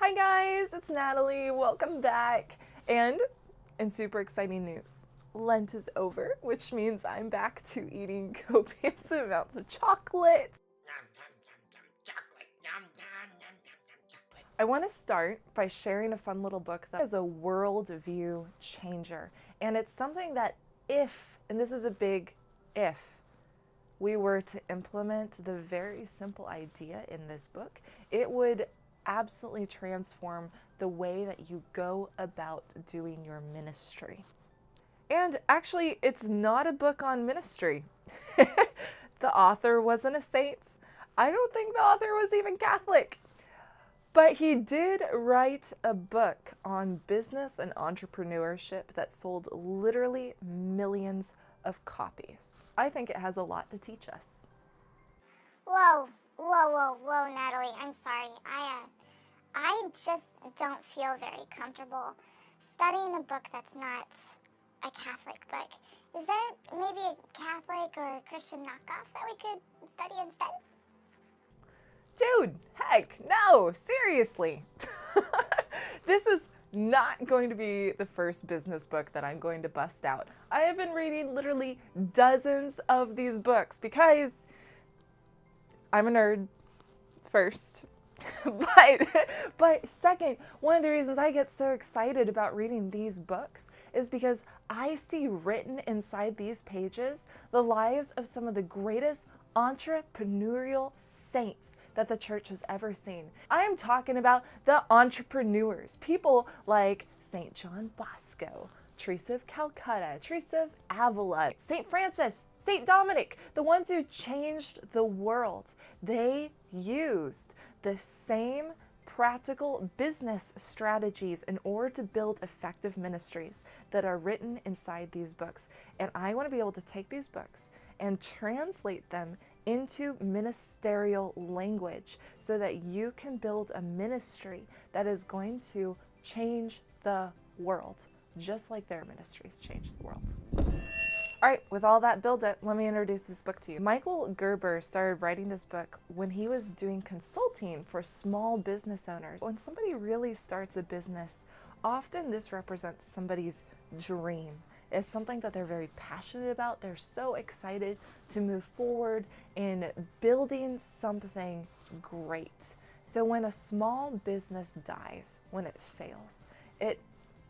Hi guys, it's Natalie. Welcome back. And in super exciting news, Lent is over, which means I'm back to eating copious amounts of chocolate. I want to start by sharing a fun little book that is a worldview changer. And it's something that if, and this is a big if, we were to implement the very simple idea in this book, it would absolutely transform the way that you go about doing your ministry. And actually, it's not a book on ministry. The author wasn't a saint. I don't think the author was even Catholic. But he did write a book on business and entrepreneurship that sold literally millions of copies. I think it has a lot to teach us. Whoa, Natalie. I'm sorry. I just don't feel very comfortable studying a book that's not a Catholic book. Is there maybe a Catholic or Christian knockoff that we could study instead? Dude, heck, no, seriously. This is not going to be the first business book that I'm going to bust out. I have been reading literally dozens of these books because I'm a nerd, first. But second, one of the reasons I get so excited about reading these books is because I see written inside these pages the lives of some of the greatest entrepreneurial saints that the church has ever seen. I am talking about the entrepreneurs, people like St. John Bosco, Teresa of Calcutta, Teresa of Avila, St. Francis, St. Dominic, the ones who changed the world. They used the same practical business strategies in order to build effective ministries that are written inside these books. And I want to be able to take these books and translate them into ministerial language so that you can build a ministry that is going to change the world, just like their ministries changed the world. All right, with all that build-up, let me introduce this book to you. Michael Gerber started writing this book when he was doing consulting for small business owners. When somebody really starts a business, often this represents somebody's dream. It's something that they're very passionate about. They're so excited to move forward in building something great. So when a small business dies, when it fails, it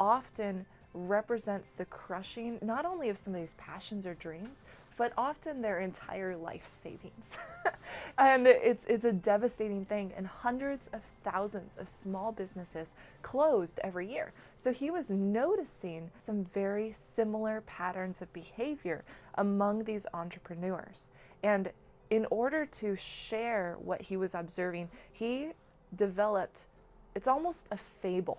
often represents the crushing, not only of somebody's passions or dreams, but often their entire life savings. And it's a devastating thing, and hundreds of thousands of small businesses closed every year. So he was noticing some very similar patterns of behavior among these entrepreneurs. And in order to share what he was observing, he developed, it's almost a fable.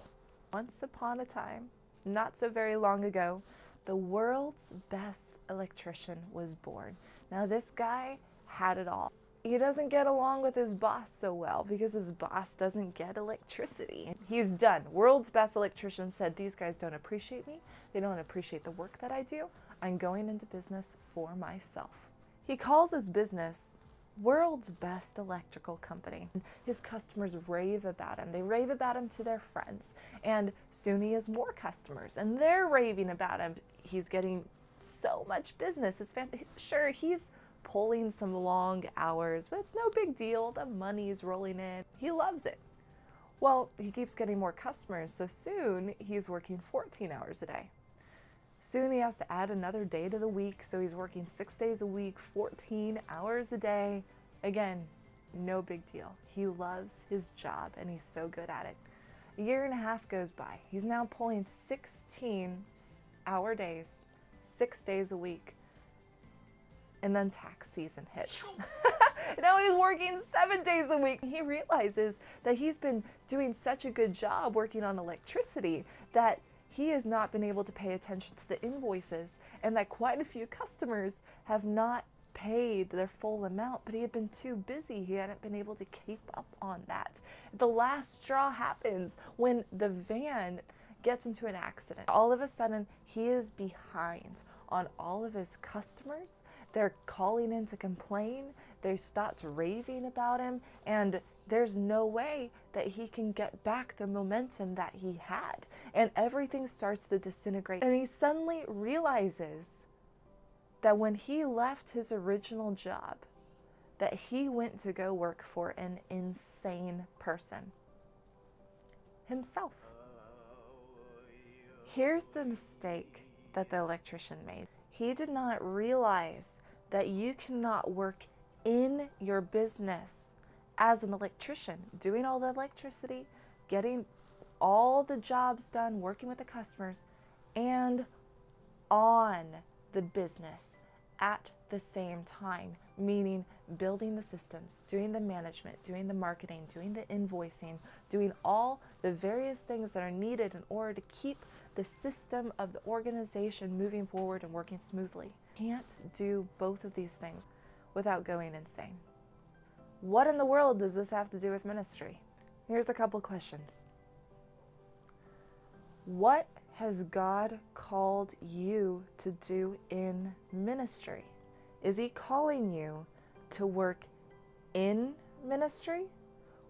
Once upon a time, not so very long ago, the world's best electrician was born. Now this guy had it all. He doesn't get along with his boss so well because his boss doesn't get electricity. He's done. World's best electrician said, these guys don't appreciate me. They don't appreciate the work that I do. I'm going into business for myself. He calls his business World's Best Electrical Company. His customers rave about him. They rave about him to their friends. And soon he has more customers and they're raving about him. He's getting so much business. It's sure, he's pulling some long hours, but it's no big deal. The money's rolling in. He loves it. Well, he keeps getting more customers, so soon he's working 14 hours a day. Soon he has to add another day to the week, so he's working 6 days a week, 14 hours a day. Again, no big deal. He loves his job and he's so good at it. A year and a half goes by. He's now pulling 16-hour days, 6 days a week. And then tax season hits. Now he's working 7 days a week. He realizes that he's been doing such a good job working on electricity that he has not been able to pay attention to the invoices, and that quite a few customers have not paid their full amount, but he had been too busy. He hadn't been able to keep up on that. The last straw happens when the van gets into an accident. All of a sudden, he is behind on all of his customers. They're calling in to complain. They stopped raving about him, and there's no way that he can get back the momentum that he had. And everything starts to disintegrate. And he suddenly realizes that when he left his original job, that he went to go work for an insane person. Himself. Here's the mistake that the electrician made. He did not realize that you cannot work in your business as an electrician, doing all the electricity, getting all the jobs done, working with the customers, and on the business at the same time, meaning building the systems, doing the management, doing the marketing, doing the invoicing, doing all the various things that are needed in order to keep the system of the organization moving forward and working smoothly. Can't do both of these things without going insane. What in the world does this have to do with ministry? Here's a couple questions. What has God called you to do in ministry? Is he calling you to work in ministry,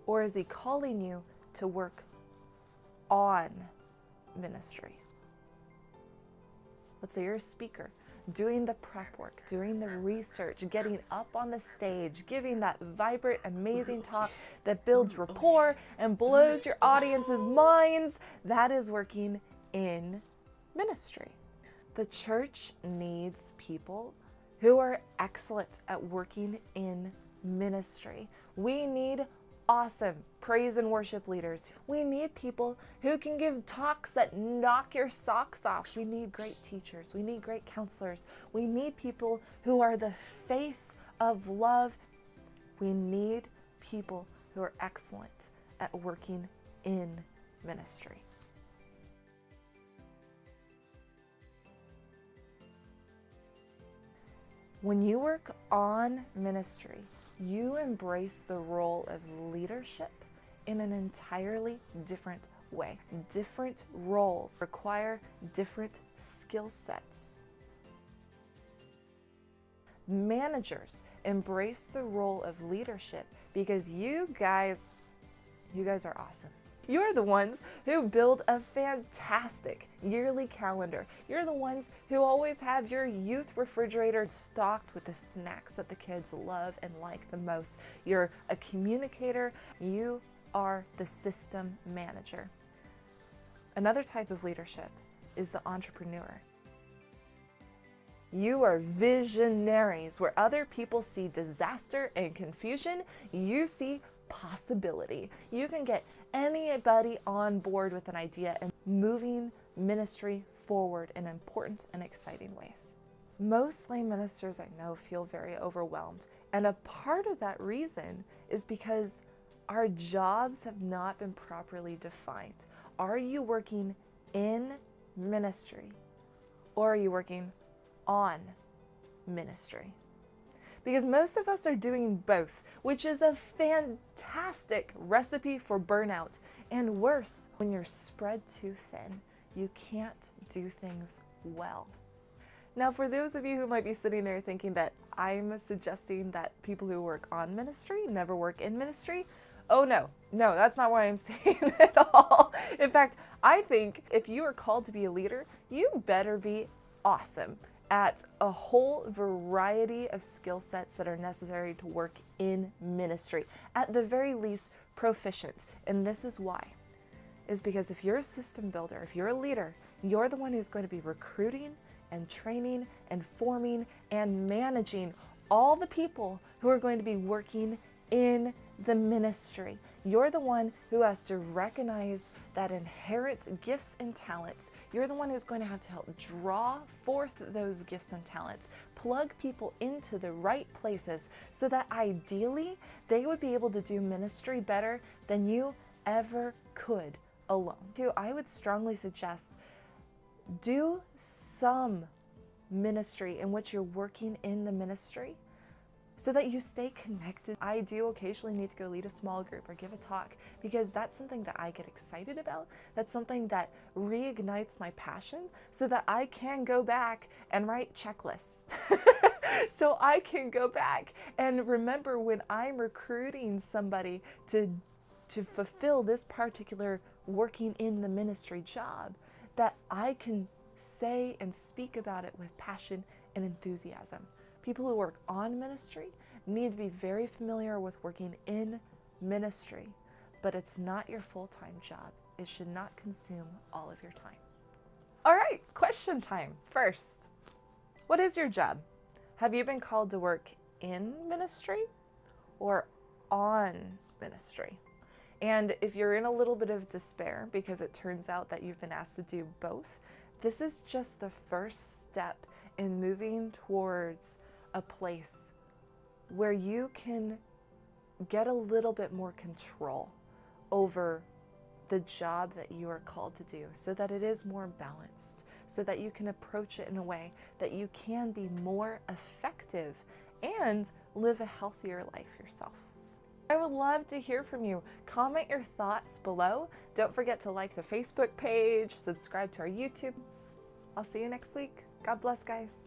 or is he calling you to work on ministry? Let's say you're a speaker, doing the prep work, doing the research, getting up on the stage, giving that vibrant, amazing talk that builds rapport and blows your audience's minds. That is working in ministry. The church needs people who are excellent at working in ministry. We need awesome praise and worship leaders. We need people who can give talks that knock your socks off. We need great teachers. We need great counselors. We need people who are the face of love. We need people who are excellent at working in ministry. When you work on ministry, you embrace the role of leadership in an entirely different way. Different roles require different skill sets. Managers embrace the role of leadership because you guys are awesome. You're the ones who build a fantastic yearly calendar. You're the ones who always have your youth refrigerator stocked with the snacks that the kids love and like the most. You're a communicator. You are the system manager. Another type of leadership is the entrepreneur. You are visionaries. Where other people see disaster and confusion, you see possibility. You can get anybody on board with an idea and moving ministry forward in important and exciting ways. Most lay ministers I know feel very overwhelmed, and a part of that reason is because our jobs have not been properly defined. Are you working in ministry, or are you working on ministry? Because most of us are doing both, which is a fantastic recipe for burnout. And worse, when you're spread too thin, you can't do things well. Now, for those of you who might be sitting there thinking that I'm suggesting that people who work on ministry never work in ministry, oh no, that's not what I'm saying at all. In fact, I think if you are called to be a leader, you better be awesome at a whole variety of skill sets that are necessary to work in ministry. At the very least, proficient. And this is why. Is because if you're a system builder, if you're a leader, you're the one who's going to be recruiting and training and forming and managing all the people who are going to be working in the ministry. You're the one who has to recognize that inherent gifts and talents. You're the one who's going to have to help draw forth those gifts and talents, plug people into the right places so that ideally they would be able to do ministry better than you ever could alone. I would strongly suggest do some ministry in which you're working in the ministry, so that you stay connected. I do occasionally need to go lead a small group or give a talk because that's something that I get excited about. That's something that reignites my passion so that I can go back and write checklists. So I can go back and remember when I'm recruiting somebody to fulfill this particular working in the ministry job, that I can say and speak about it with passion and enthusiasm. People who work on ministry need to be very familiar with working in ministry, but it's not your full-time job. It should not consume all of your time. All right, question time. First, what is your job? Have you been called to work in ministry or on ministry? And if you're in a little bit of despair because it turns out that you've been asked to do both, this is just the first step in moving towards a place where you can get a little bit more control over the job that you are called to do so that it is more balanced, so that you can approach it in a way that you can be more effective and live a healthier life yourself. I would love to hear from you. Comment your thoughts below. Don't forget to like the Facebook page, subscribe to our YouTube. I'll see you next week. God bless, guys.